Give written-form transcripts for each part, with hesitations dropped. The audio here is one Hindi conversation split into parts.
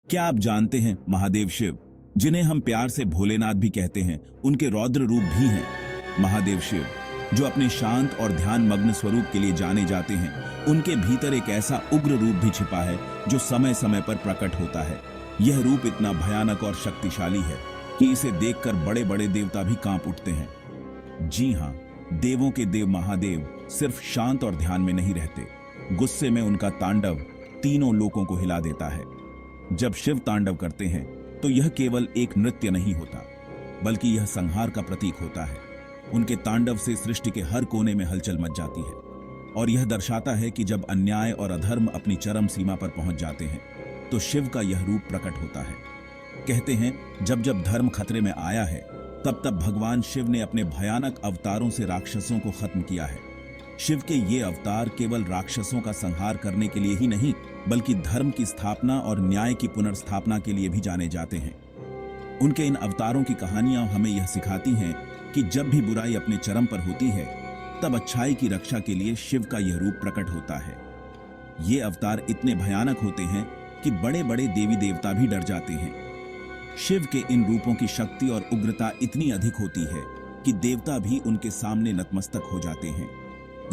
क्या आप जानते हैं महादेव शिव, जिन्हें हम प्यार से भोलेनाथ भी कहते हैं, उनके रौद्र रूप भी हैं। महादेव शिव जो अपने शांत और ध्यान मग्न स्वरूप के लिए जाने जाते हैं, उनके भीतर एक ऐसा उग्र रूप भी छिपा है जो समय समय पर प्रकट होता है। यह रूप इतना भयानक और शक्तिशाली है कि इसे देखकर बड़े बड़े देवता भी कांप उठते हैं। जी हाँ, देवों के देव महादेव सिर्फ शांत और ध्यान में नहीं रहते, गुस्से में उनका तांडव तीनों लोकों को हिला देता है। जब शिव तांडव करते हैं तो यह केवल एक नृत्य नहीं होता, बल्कि यह संहार का प्रतीक होता है। उनके तांडव से सृष्टि के हर कोने में हलचल मच जाती है और यह दर्शाता है कि जब अन्याय और अधर्म अपनी चरम सीमा पर पहुंच जाते हैं तो शिव का यह रूप प्रकट होता है। कहते हैं जब जब धर्म खतरे में आया है, तब तब भगवान शिव ने अपने भयानक अवतारों से राक्षसों को खत्म किया है। शिव के ये अवतार केवल राक्षसों का संहार करने के लिए ही नहीं, बल्कि धर्म की स्थापना और न्याय की पुनर्स्थापना के लिए भी जाने जाते हैं। उनके इन अवतारों की कहानियां हमें यह सिखाती हैं कि जब भी बुराई अपने चरम पर होती है, तब अच्छाई की रक्षा के लिए शिव का यह रूप प्रकट होता है। ये अवतार इतने भयानक होते हैं कि बड़े बड़े देवी देवता भी डर जाते हैं। शिव के इन रूपों की शक्ति और उग्रता इतनी अधिक होती है कि देवता भी उनके सामने नतमस्तक हो जाते हैं।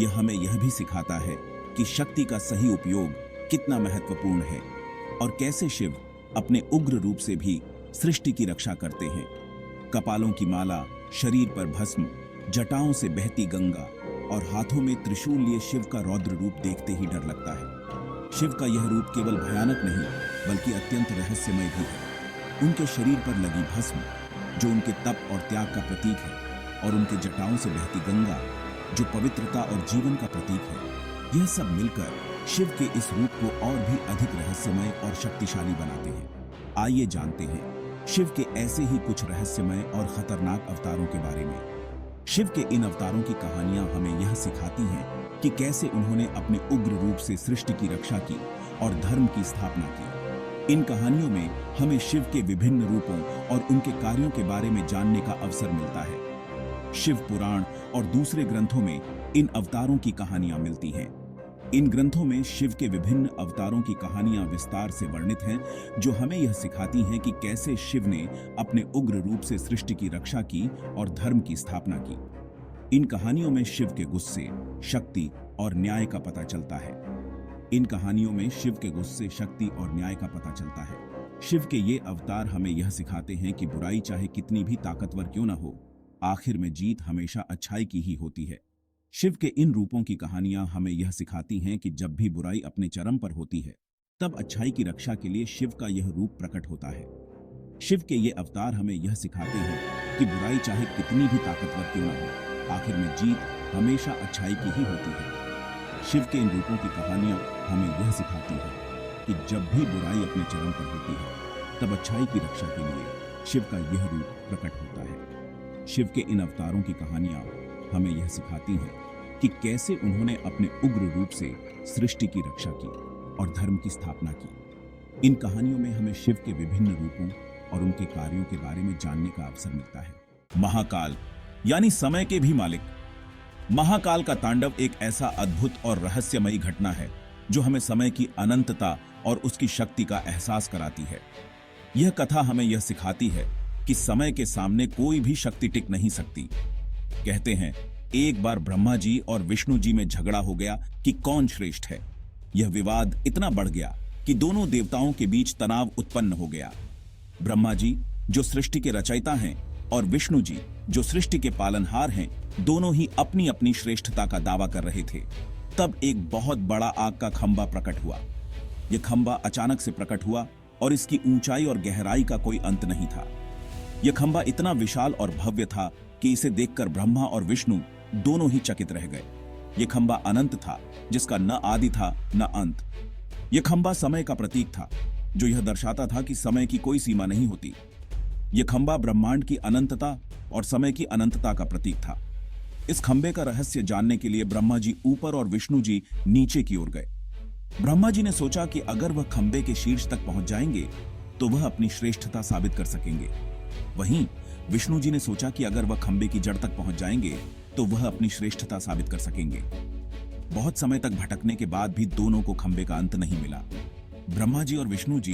यह हमें यह भी सिखाता है कि शक्ति का सही उपयोग कितना महत्वपूर्ण है और कैसे शिव अपने उग्र रूप से भी सृष्टि की रक्षा करते हैं। कपालों की माला, शरीर पर भस्म, जटाओं से बहती गंगा और हाथों में त्रिशूल लिए शिव का रौद्र रूप देखते ही डर लगता है। शिव का यह रूप केवल भयानक नहीं, बल्कि अत्यंत रहस्यमय भी है। उनके शरीर पर लगी भस्म, जो उनके तप और त्याग का प्रतीक है, और उनके जटाओं से बहती गंगा, जो पवित्रता और जीवन का प्रतीक है, यह सब मिलकर शिव के इस रूप को और भी अधिक रहस्यमय और शक्तिशाली बनाते हैं। आइए जानते हैं शिव के ऐसे ही कुछ रहस्यमय और खतरनाक अवतारों के बारे में। शिव के इन अवतारों की कहानियां हमें यह सिखाती हैं कि कैसे उन्होंने अपने उग्र रूप से सृष्टि की रक्षा की और धर्म की स्थापना की। इन कहानियों में हमें शिव के विभिन्न रूपों और उनके कार्यों के बारे में जानने का अवसर मिलता है। शिव पुराण और दूसरे ग्रंथों में इन अवतारों की कहानियां मिलती हैं। इन ग्रंथों में शिव के विभिन्न अवतारों की कहानियां विस्तार से वर्णित हैं, जो हमें यह सिखाती हैं कि कैसे शिव ने अपने उग्र रूप से सृष्टि की रक्षा की और धर्म की स्थापना की। इन कहानियों में शिव के गुस्से, शक्ति और न्याय का पता चलता है। इन कहानियों में शिव के गुस्से, शक्ति और न्याय का पता चलता है। शिव के ये अवतार हमें यह सिखाते हैं कि बुराई चाहे कितनी भी ताकतवर क्यों न हो, आखिर में जीत हमेशा अच्छाई की ही होती है। शिव के इन रूपों की कहानियां हमें यह सिखाती हैं कि जब भी बुराई अपने चरम पर होती है, तब अच्छाई की रक्षा के लिए शिव का यह रूप प्रकट होता है। शिव के ये अवतार हमें यह सिखाते हैं कि बुराई चाहे कितनी भी ताकतवर क्यों न हो, आखिर में जीत हमेशा अच्छाई की ही होती है। शिव के इन रूपों की कहानियां हमें यह सिखाती हैं कि जब भी बुराई अपने चरम पर होती है, तब अच्छाई की रक्षा के लिए शिव का यह रूप प्रकट होता है। शिव के इन अवतारों की कहानियां हमें यह सिखाती हैं कि कैसे उन्होंने अपने उग्र रूप से सृष्टि की रक्षा की और धर्म की स्थापना की। इन कहानियों में हमें शिव के विभिन्न रूपों और उनके कार्यों के बारे में जानने का अवसर मिलता है। महाकाल यानी समय के भी मालिक। महाकाल का तांडव एक ऐसा अद्भुत और रहस्यमयी घटना है जो हमें समय की अनंतता और उसकी शक्ति का एहसास कराती है। यह कथा हमें यह सिखाती है कि समय के सामने कोई भी शक्ति टिक नहीं सकती। कहते हैं एक बार ब्रह्मा जी और विष्णु जी में झगड़ा हो गया कि कौन श्रेष्ठ है। यह विवाद इतना बढ़ गया कि दोनों देवताओं के बीच तनाव उत्पन्न हो गया। ब्रह्मा जी जो सृष्टि के रचयिता हैं और विष्णु जी जो सृष्टि के पालनहार हैं, दोनों ही अपनी अपनी श्रेष्ठता का दावा कर रहे थे। तब एक बहुत बड़ा आग का खंभा प्रकट हुआ। यह खंभा अचानक से प्रकट हुआ और इसकी ऊंचाई और गहराई का कोई अंत नहीं था। यह खंभा इतना विशाल और भव्य था कि इसे देखकर ब्रह्मा और विष्णु दोनों ही चकित रह गए। यह खंभा अनंत था, जिसका न आदि था न अंत। यह खंभा समय का प्रतीक था, जो यह दर्शाता था कि समय की कोई सीमा नहीं होती। यह खंभा ब्रह्मांड की अनंतता और समय की अनंतता का प्रतीक था। इस खंभे का रहस्य जानने के लिए ब्रह्मा जी ऊपर और विष्णु जी नीचे की ओर गए। ब्रह्मा जी ने सोचा कि अगर वह खंभे के शीर्ष तक पहुंच जाएंगे तो वह अपनी श्रेष्ठता साबित कर सकेंगे। वहीं विष्णु जी ने सोचा कि अगर वह खंभे की जड़ तक पहुंच जाएंगे तो वह अपनी श्रेष्ठता साबित कर सकेंगे। बहुत समय तक भटकने के बाद भी दोनों को खंभे का अंत नहीं मिला। ब्रह्मा जी और विष्णु जी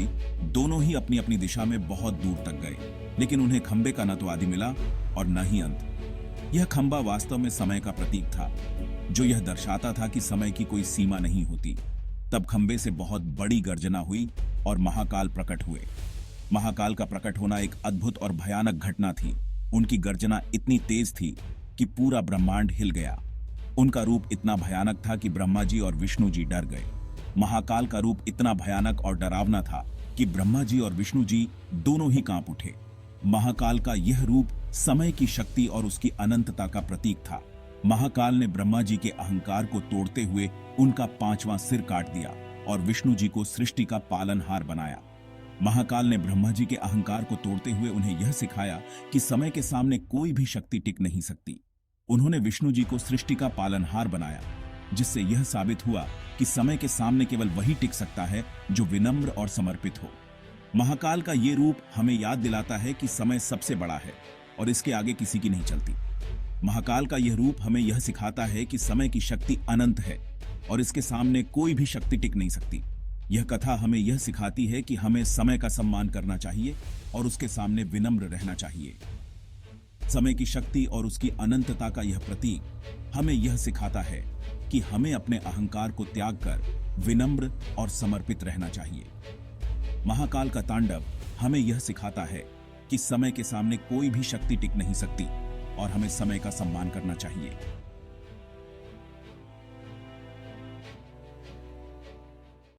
दोनों ही अपनी अपनी दिशा में बहुत दूर तक गए, लेकिन उन्हें खंबे का न तो आदि मिला और न ही अंत। यह खंबा वास्तव में समय का प्रतीक था, जो यह दर्शाता था कि समय की कोई सीमा नहीं होती। तब खंबे से बहुत बड़ी गर्जना हुई और महाकाल प्रकट हुए। महाकाल का प्रकट होना एक अद्भुत और भयानक घटना थी। उनकी गर्जना इतनी तेज थी कि पूरा ब्रह्मांड हिल गया। उनका रूप इतना भयानक था कि ब्रह्मा जी और विष्णु जी डर गए। महाकाल का रूप इतना भयानक और डरावना था कि ब्रह्मा जी और विष्णु जी दोनों ही कांप उठे। महाकाल का यह रूप समय की शक्ति और उसकी अनंतता का प्रतीक था। महाकाल ने ब्रह्मा जी के अहंकार को तोड़ते हुए उनका 5वां सिर काट दिया और विष्णु जी को सृष्टि का पालनहार बनाया। महाकाल ने ब्रह्मा जी के अहंकार को तोड़ते हुए उन्हें यह सिखाया कि समय के सामने कोई भी शक्ति टिक नहीं सकती। उन्होंने विष्णु जी को सृष्टि का पालनहार बनाया, जिससे यह साबित हुआ कि समय के सामने केवल वही टिक सकता है जो विनम्र और समर्पित हो। महाकाल का ये रूप हमें याद दिलाता है कि समय सबसे बड़ा है और इसके आगे किसी की नहीं चलती। महाकाल का यह रूप हमें यह सिखाता है कि समय की शक्ति अनंत है और इसके सामने कोई भी शक्ति टिक नहीं सकती। यह कथा हमें यह सिखाती है कि हमें समय का सम्मान करना चाहिए और उसके सामने विनम्र रहना चाहिए। समय की शक्ति और उसकी अनंतता का यह प्रतीक हमें यह सिखाता है कि हमें अपने अहंकार को त्याग कर विनम्र और समर्पित रहना चाहिए। महाकाल का तांडव हमें यह सिखाता है कि समय के सामने कोई भी शक्ति टिक नहीं सकती और हमें समय का सम्मान करना चाहिए।